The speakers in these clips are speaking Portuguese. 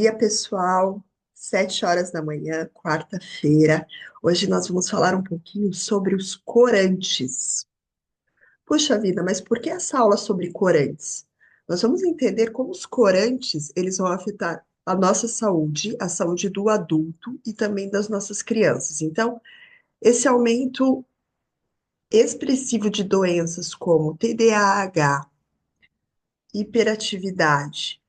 Dia, pessoal, 7 horas da manhã, quarta-feira. Hoje nós vamos falar um pouquinho sobre os corantes. Puxa vida, mas por que essa aula sobre corantes? Nós vamos entender como os corantes, eles vão afetar a nossa saúde, a saúde do adulto e também das nossas crianças. Então, esse aumento expressivo de doenças como TDAH, hiperatividade,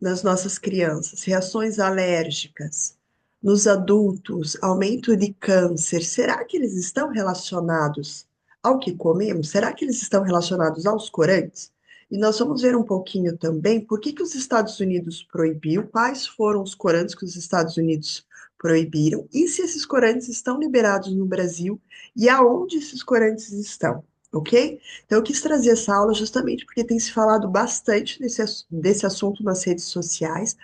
nas nossas crianças, reações alérgicas, nos adultos, aumento de câncer, será que eles estão relacionados ao que comemos? Será que eles estão relacionados aos corantes? E nós vamos ver um pouquinho também por que os Estados Unidos proibiu, quais foram os corantes que os Estados Unidos proibiram e se esses corantes estão liberados no Brasil e aonde esses corantes estão, ok? Então, eu quis trazer essa aula justamente porque tem se falado bastante desse assunto nas redes sociais.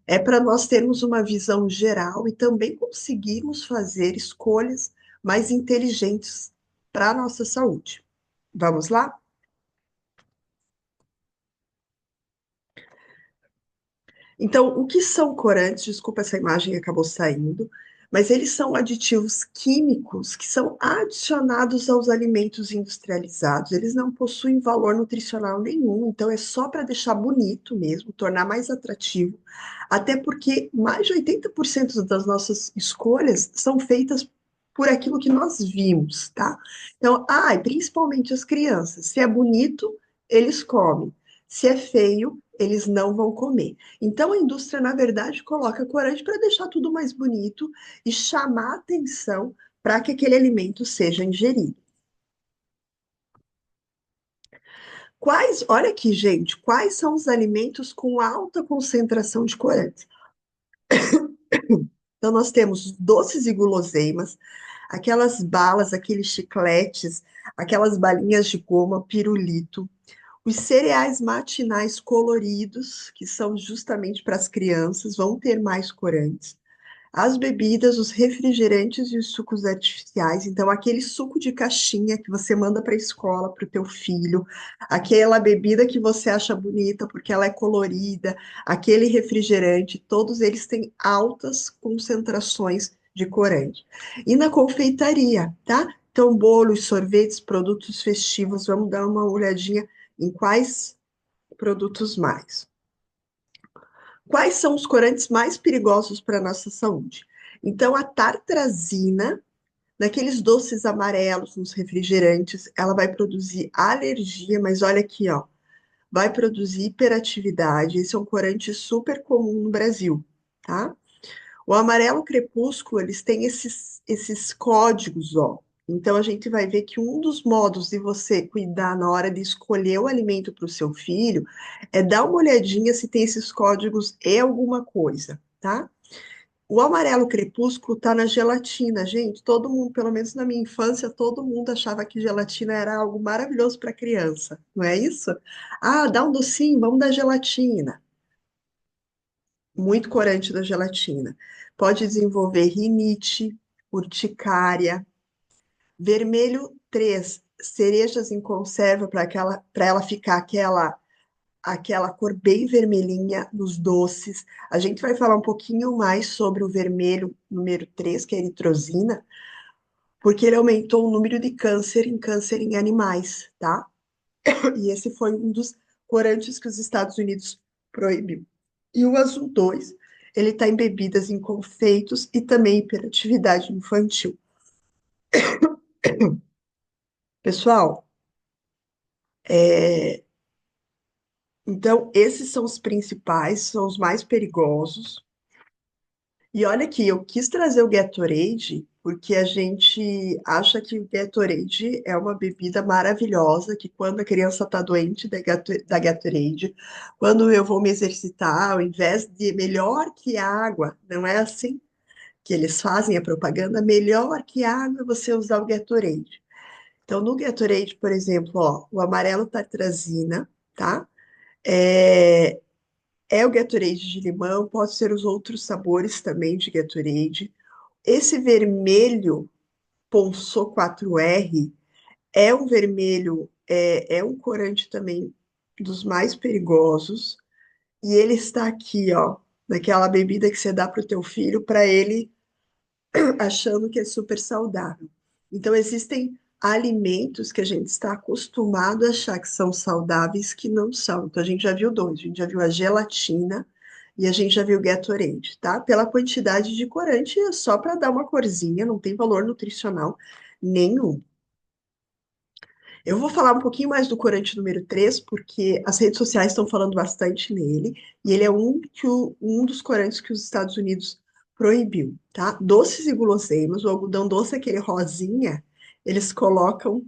É para nós termos uma visão geral e também conseguirmos fazer escolhas mais inteligentes para a nossa saúde. Vamos lá? Então, o que são corantes? Desculpa, essa imagem acabou saindo, mas eles são aditivos químicos que são adicionados aos alimentos industrializados. Eles não possuem valor nutricional nenhum, então é só para deixar bonito mesmo, tornar mais atrativo. Até porque mais de 80% das nossas escolhas são feitas por aquilo que nós vimos, tá? Então, e principalmente as crianças, se é bonito, eles comem. Se é feio, eles não vão comer. Então, a indústria, na verdade, coloca corante para deixar tudo mais bonito e chamar atenção para que aquele alimento seja ingerido. Olha aqui, gente, quais são os alimentos com alta concentração de corante? Então, nós temos doces e guloseimas, aquelas balas, aqueles chicletes, aquelas balinhas de goma, pirulito, os cereais matinais coloridos, que são justamente para as crianças, vão ter mais corantes. As bebidas, os refrigerantes e os sucos artificiais. Então, aquele suco de caixinha que você manda para a escola, para o teu filho, aquela bebida que você acha bonita porque ela é colorida, aquele refrigerante, todos eles têm altas concentrações de corante. E na confeitaria, tá? Então, bolos, sorvetes, produtos festivos, vamos dar uma olhadinha em quais produtos mais. Quais são os corantes mais perigosos para a nossa saúde? Então, a tartrazina, naqueles doces amarelos, nos refrigerantes, ela vai produzir alergia, mas olha aqui, ó, vai produzir hiperatividade. Esse é um corante super comum no Brasil, tá? O amarelo crepúsculo, eles têm esses códigos, ó. Então, a gente vai ver que um dos modos de você cuidar na hora de escolher o alimento para o seu filho é dar uma olhadinha se tem esses códigos e alguma coisa, tá? O amarelo crepúsculo tá na gelatina, gente. Todo mundo, pelo menos na minha infância, todo mundo achava que gelatina era algo maravilhoso para criança, não é isso? Ah, dá um docinho, vamos dar gelatina. Muito corante da gelatina. Pode desenvolver rinite, urticária. Vermelho 3, cerejas em conserva para ela ficar aquela cor bem vermelhinha nos doces. A gente vai falar um pouquinho mais sobre o vermelho número 3, que é a eritrosina, porque ele aumentou o número de câncer em animais, tá? E esse foi um dos corantes que os Estados Unidos proibiu. E o azul 2, ele está em bebidas, em confeitos e também hiperatividade infantil. Pessoal, então esses são os principais, são os mais perigosos. E olha aqui, eu quis trazer o Gatorade porque a gente acha que o Gatorade é uma bebida maravilhosa, que quando a criança está doente da Gatorade, quando eu vou me exercitar, ao invés de melhor que água, não é assim que eles fazem a propaganda, melhor que água é você usar o Gatorade. Então, no Gatorade, por exemplo, ó, o amarelo tartrazina, tá? É, é o Gatorade de limão, pode ser os outros sabores também de Gatorade. Esse vermelho Ponsô 4R é um vermelho, é um corante também dos mais perigosos. E ele está aqui, ó. daquela bebida que você dá para o teu filho para ele achando que é super saudável. Então, existem alimentos que a gente está acostumado a achar que são saudáveis que não são. Então, a gente já viu dois, a gente já viu a gelatina e a gente já viu o Gatorade, tá? Pela quantidade de corante, é só para dar uma corzinha, não tem valor nutricional nenhum. Eu vou falar um pouquinho mais do corante número 3 porque as redes sociais estão falando bastante nele, e ele é um dos corantes que os Estados Unidos proibiu, tá? Doces e guloseimas, o algodão doce, aquele rosinha, eles colocam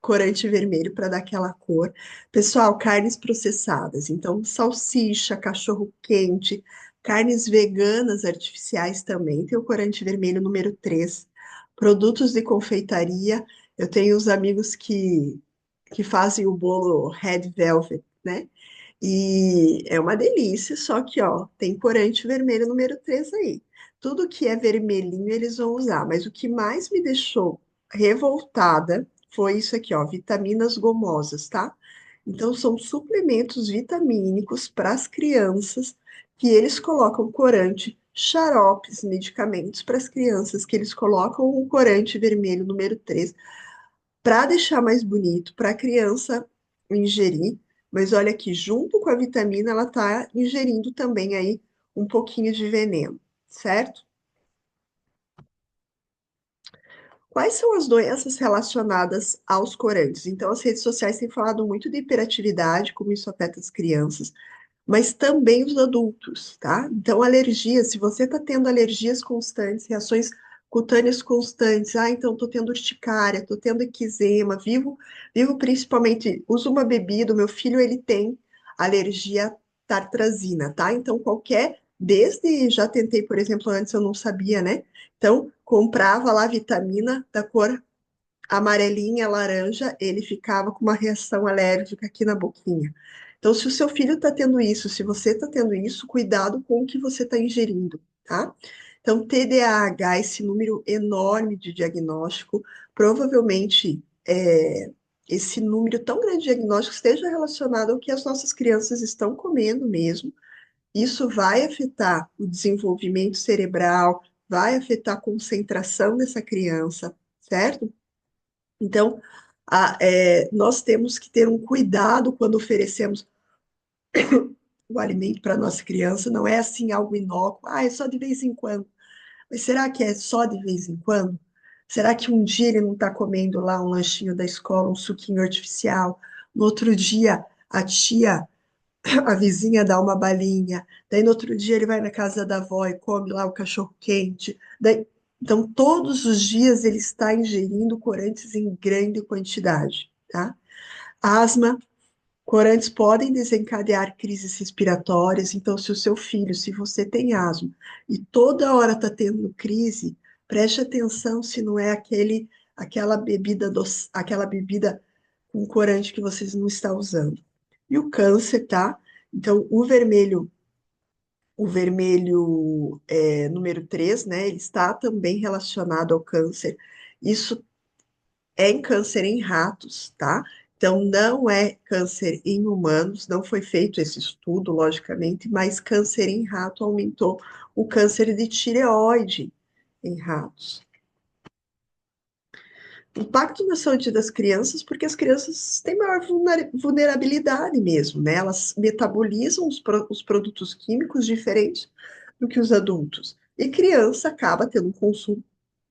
corante vermelho para dar aquela cor. Pessoal, carnes processadas, então salsicha, cachorro quente, carnes veganas artificiais também, tem o corante vermelho número 3. Produtos de confeitaria, eu tenho uns amigos que fazem o bolo Red Velvet, né? E é uma delícia, só que, ó, tem corante vermelho número 3 aí. Tudo que é vermelhinho eles vão usar, mas o que mais me deixou revoltada foi isso aqui, ó, vitaminas gomosas, tá? Então, são suplementos vitamínicos para as crianças que eles colocam corante, xaropes, medicamentos para as crianças que eles colocam o corante vermelho número 3 para deixar mais bonito, para a criança ingerir. Mas olha aqui, junto com a vitamina, ela está ingerindo também aí um pouquinho de veneno, certo? Quais são as doenças relacionadas aos corantes? Então, as redes sociais têm falado muito de hiperatividade, como isso afeta as crianças, mas também os adultos, tá? Então, alergia, se você está tendo alergias constantes, reações cutâneas constantes, então estou tendo urticária, estou tendo eczema, vivo principalmente, uso uma bebida, o meu filho, ele tem alergia à tartrazina, tá? Então, já tentei, por exemplo, antes eu não sabia, né? Então, comprava lá vitamina da cor amarelinha, laranja, ele ficava com uma reação alérgica aqui na boquinha. Então, se o seu filho está tendo isso, se você está tendo isso, cuidado com o que você está ingerindo, tá? Então, TDAH, esse número enorme de diagnóstico, provavelmente esse número tão grande de diagnóstico esteja relacionado ao que as nossas crianças estão comendo mesmo. Isso vai afetar o desenvolvimento cerebral, vai afetar a concentração dessa criança, certo? Então, nós temos que ter um cuidado quando oferecemos o alimento para nossa criança, não é assim algo inócuo, é só de vez em quando. Mas será que é só de vez em quando? Será que um dia ele não está comendo lá um lanchinho da escola, um suquinho artificial? No outro dia, a tia, a vizinha dá uma balinha. Daí no outro dia ele vai na casa da avó e come lá o cachorro quente. Então, todos os dias ele está ingerindo corantes em grande quantidade, tá? Asma, corantes podem desencadear crises respiratórias. Então, se o seu filho, se você tem asma e toda hora está tendo crise, preste atenção se não é aquela bebida com corante que vocês não estão usando. E o câncer, tá? Então, o vermelho número 3, né? Ele está também relacionado ao câncer. Isso é em câncer em ratos, tá? Então, não é câncer em humanos, não foi feito esse estudo, logicamente, mas câncer em rato aumentou o câncer de tireoide em ratos. Impacto na saúde das crianças, porque as crianças têm maior vulnerabilidade mesmo, né? Elas metabolizam os produtos químicos diferentes do que os adultos. E criança acaba tendo um consumo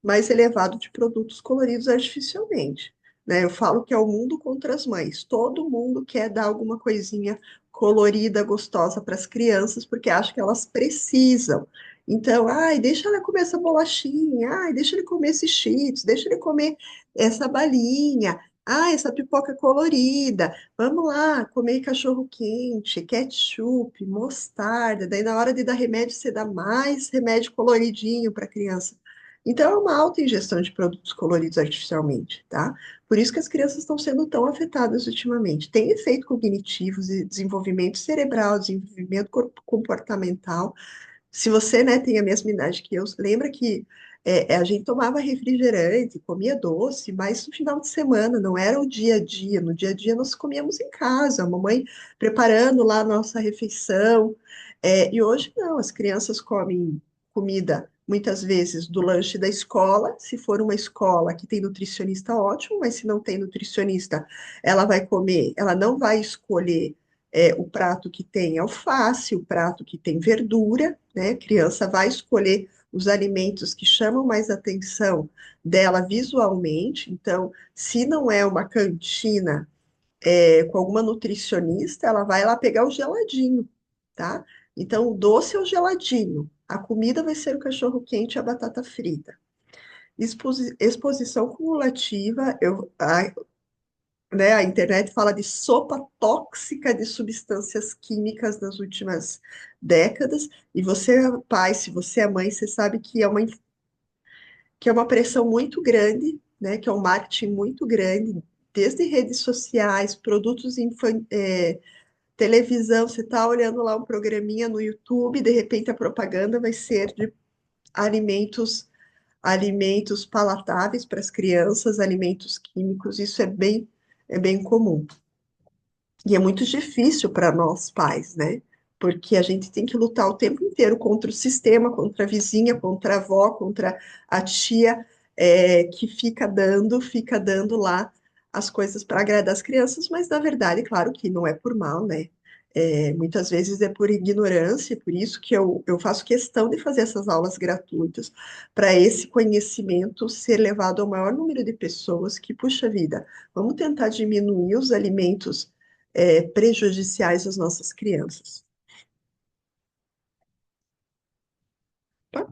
mais elevado de produtos coloridos artificialmente, né? Eu falo que é o mundo contra as mães. Todo mundo quer dar alguma coisinha colorida, gostosa para as crianças, porque acha que elas precisam. Então, deixa ela comer essa bolachinha, deixa ele comer esses cheetos, deixa ele comer essa balinha, essa pipoca colorida, vamos lá, comer cachorro quente, ketchup, mostarda, daí na hora de dar remédio, você dá mais remédio coloridinho para a criança. Então, é uma alta ingestão de produtos coloridos artificialmente, tá? Por isso que as crianças estão sendo tão afetadas ultimamente. Tem efeito cognitivo, desenvolvimento cerebral, desenvolvimento comportamental. Se você, né, tem a mesma idade que eu, lembra que a gente tomava refrigerante, comia doce, mas no final de semana, não era o dia a dia. No dia a dia nós comíamos em casa, a mamãe preparando lá a nossa refeição, E hoje não, as crianças comem comida muitas vezes do lanche da escola. Se for uma escola que tem nutricionista, ótimo, mas se não tem nutricionista, ela vai comer, ela não vai escolher o prato que tem alface, o prato que tem verdura, né? A criança vai escolher os alimentos que chamam mais atenção dela visualmente. Então, se não é uma cantina com alguma nutricionista, ela vai lá pegar o geladinho, tá? Então, o doce é o geladinho, a comida vai ser o cachorro-quente e a batata frita. Exposição cumulativa, né, a internet fala de sopa tóxica de substâncias químicas nas últimas décadas, e você, pai, se você é mãe, você sabe que é uma pressão muito grande, né, que é um marketing muito grande, desde redes sociais, produtos infantis, televisão, você está olhando lá um programinha no YouTube, de repente a propaganda vai ser de alimentos, alimentos palatáveis para as crianças, alimentos químicos, isso é bem comum. E é muito difícil para nós pais, né? Porque a gente tem que lutar o tempo inteiro contra o sistema, contra a vizinha, contra a avó, contra a tia, que fica dando lá as coisas para agradar as crianças, mas na verdade, claro que não é por mal, né? Muitas vezes é por ignorância, por isso que eu faço questão de fazer essas aulas gratuitas, para esse conhecimento ser levado ao maior número de pessoas que, puxa vida, vamos tentar diminuir os alimentos prejudiciais às nossas crianças. Tá?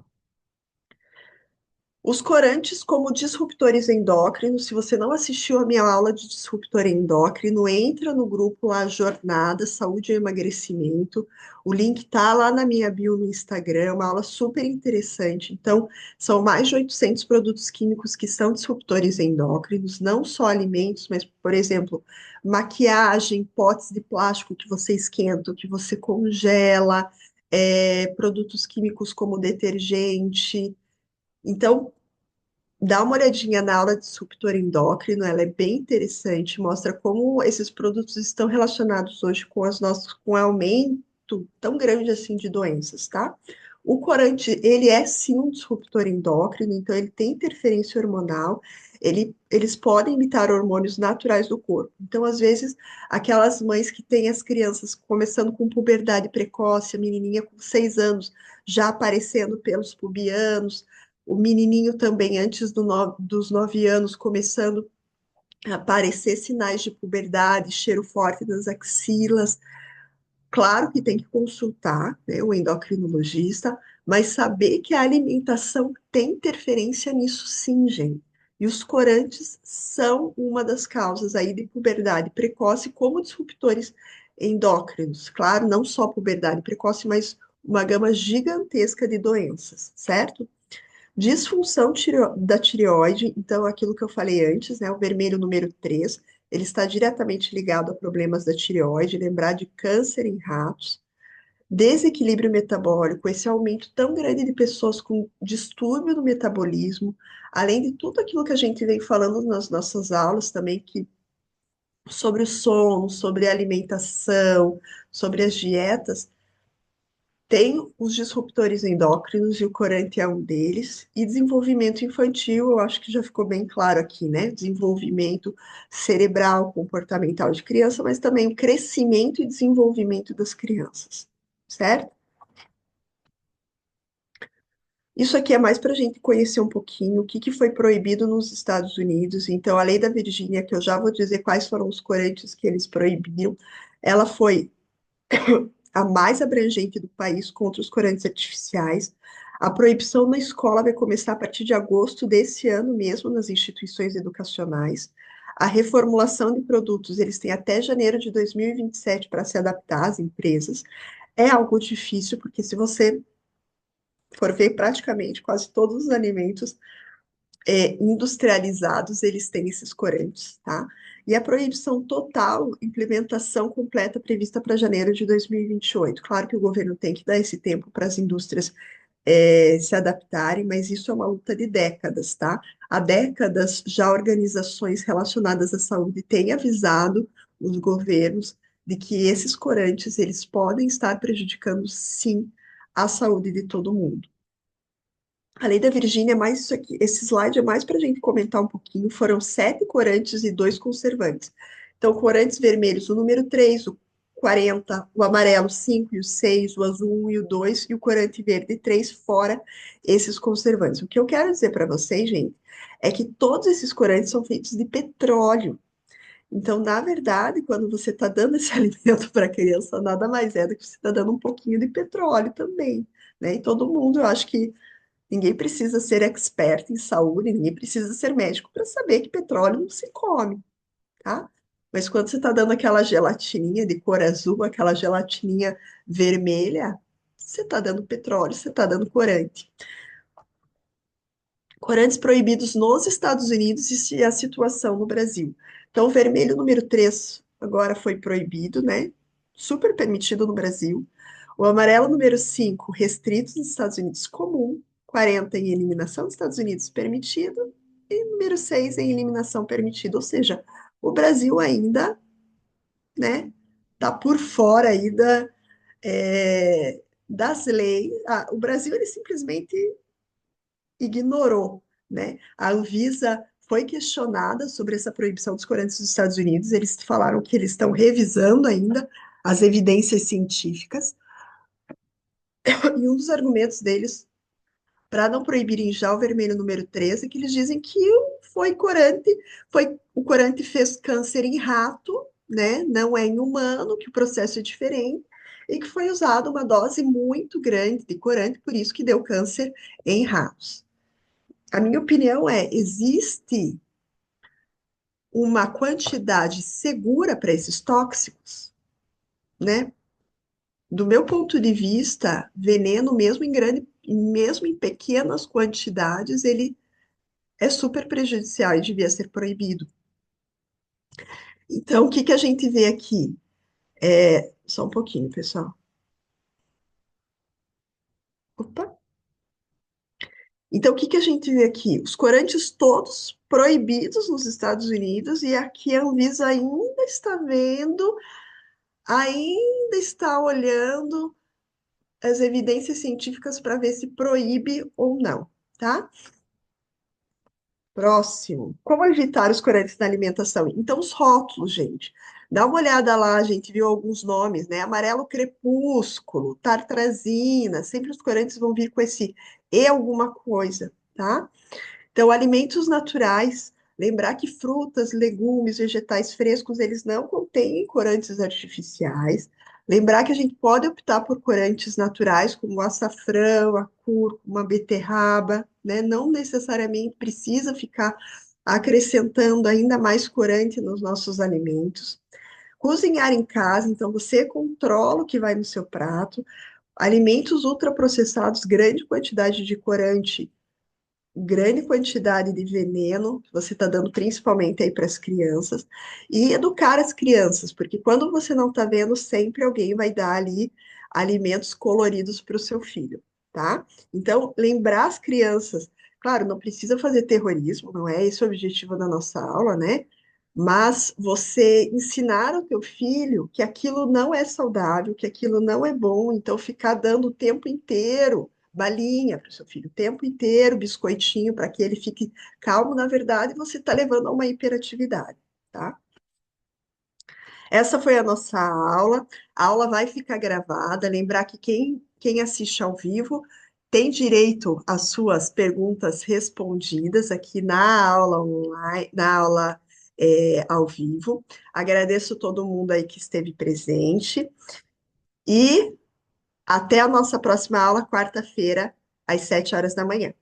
Os corantes como disruptores endócrinos, se você não assistiu a minha aula de disruptor endócrino, entra no grupo lá, Jornada Saúde e Emagrecimento. O link tá lá na minha bio no Instagram, é uma aula super interessante. Então, são mais de 800 produtos químicos que são disruptores endócrinos, não só alimentos, mas, por exemplo, maquiagem, potes de plástico que você esquenta, que você congela, produtos químicos como detergente. Então, dá uma olhadinha na aula de disruptor endócrino, ela é bem interessante, mostra como esses produtos estão relacionados hoje com com o aumento tão grande assim de doenças, tá? O corante, ele é sim um disruptor endócrino, então ele tem interferência hormonal, eles podem imitar hormônios naturais do corpo. Então, às vezes, aquelas mães que têm as crianças começando com puberdade precoce, a menininha com 6 anos já aparecendo pelos pubianos, o menininho também, antes dos 9 anos, começando a aparecer sinais de puberdade, cheiro forte nas axilas. Claro que tem que consultar, né, o endocrinologista, mas saber que a alimentação tem interferência nisso sim, gente. E os corantes são uma das causas aí de puberdade precoce, como disruptores endócrinos. Claro, não só puberdade precoce, mas uma gama gigantesca de doenças, certo? Disfunção da tireoide, então aquilo que eu falei antes, né, o vermelho número 3, ele está diretamente ligado a problemas da tireoide, lembrar de câncer em ratos, desequilíbrio metabólico, esse aumento tão grande de pessoas com distúrbio no metabolismo, além de tudo aquilo que a gente vem falando nas nossas aulas também, que sobre o sono, sobre a alimentação, sobre as dietas, tem os disruptores endócrinos e o corante é um deles. E desenvolvimento infantil, eu acho que já ficou bem claro aqui, né? Desenvolvimento cerebral, comportamental de criança, mas também o crescimento e desenvolvimento das crianças, certo? Isso aqui é mais para a gente conhecer um pouquinho o que que foi proibido nos Estados Unidos. Então, a lei da Virgínia, que eu já vou dizer quais foram os corantes que eles proibiram, ela foi a mais abrangente do país contra os corantes artificiais. A proibição na escola vai começar a partir de agosto desse ano mesmo nas instituições educacionais. A reformulação de produtos, eles têm até janeiro de 2027 para se adaptar às empresas. É algo difícil, porque se você for ver praticamente quase todos os alimentos industrializados, eles têm esses corantes, tá? E a proibição total, implementação completa prevista para janeiro de 2028. Claro que o governo tem que dar esse tempo para as indústrias se adaptarem, mas isso é uma luta de décadas, tá? Há décadas já organizações relacionadas à saúde têm avisado os governos de que esses corantes eles podem estar prejudicando sim a saúde de todo mundo. A lei da Virgínia é mais isso aqui. Esse slide é mais para a gente comentar um pouquinho. Foram 7 corantes e 2 conservantes. Então, corantes vermelhos, o número 3, o 40, o amarelo 5 e o 6, o azul 1 e o 2, e o corante verde 3, fora esses conservantes. O que eu quero dizer para vocês, gente, é que todos esses corantes são feitos de petróleo. Então, na verdade, quando você está dando esse alimento para a criança, nada mais é do que você está dando um pouquinho de petróleo também, né? E todo mundo, eu acho que ninguém precisa ser expert em saúde, ninguém precisa ser médico para saber que petróleo não se come, tá? Mas quando você está dando aquela gelatininha de cor azul, aquela gelatininha vermelha, você está dando petróleo, você está dando corante. Corantes proibidos nos Estados Unidos e a situação no Brasil. Então, o vermelho número 3 agora foi proibido, né? Super permitido no Brasil. O amarelo número 5 restrito nos Estados Unidos, comum. 40 em eliminação nos Estados Unidos, permitido. E número 6 em eliminação permitido. Ou seja, o Brasil ainda, né, tá por fora aí das leis. Ah, o Brasil, ele simplesmente ignorou, né? A Anvisa foi questionada sobre essa proibição dos corantes dos Estados Unidos. Eles falaram que eles estão revisando ainda as evidências científicas. E um dos argumentos deles para não proibirem já o vermelho número 13 é que eles dizem que foi corante, o corante fez câncer em rato, né? Não é em humano, que o processo é diferente, e que foi usada uma dose muito grande de corante, por isso que deu câncer em ratos. A minha opinião é, existe uma quantidade segura para esses tóxicos, né? Do meu ponto de vista, veneno, mesmo em pequenas quantidades, ele é super prejudicial e devia ser proibido. Então, o que que a gente vê aqui? Só um pouquinho, pessoal. Opa. Então, o que que a gente vê aqui? Os corantes todos proibidos nos Estados Unidos e aqui a Anvisa ainda está olhando as evidências científicas para ver se proíbe ou não, tá? Próximo. Como evitar os corantes na alimentação? Então, os rótulos, gente. Dá uma olhada lá, a gente viu alguns nomes, né? Amarelo crepúsculo, tartrazina, sempre os corantes vão vir com esse e alguma coisa, tá? Então, alimentos naturais, lembrar que frutas, legumes, vegetais frescos, eles não contêm corantes artificiais. Lembrar que a gente pode optar por corantes naturais, como o açafrão, a cúrcuma, a beterraba, né? Não necessariamente precisa ficar acrescentando ainda mais corante nos nossos alimentos. Cozinhar em casa, então você controla o que vai no seu prato. Alimentos ultraprocessados, grande quantidade de corante, grande quantidade de veneno que você está dando principalmente aí para as crianças, e educar as crianças, porque quando você não está vendo, sempre alguém vai dar ali alimentos coloridos para o seu filho, tá? Então, lembrar as crianças, claro, não precisa fazer terrorismo, não é esse o objetivo da nossa aula, né? Mas você ensinar ao teu filho que aquilo não é saudável, que aquilo não é bom, então ficar dando o tempo inteiro balinha para o seu filho o tempo inteiro, biscoitinho, para que ele fique calmo, na verdade, você está levando a uma hiperatividade, tá? Essa foi a nossa aula. A aula vai ficar gravada. Lembrar que quem assiste ao vivo tem direito às suas perguntas respondidas aqui na aula online, na aula ao vivo. Agradeço todo mundo aí que esteve presente e até a nossa próxima aula, quarta-feira, às 7 horas da manhã.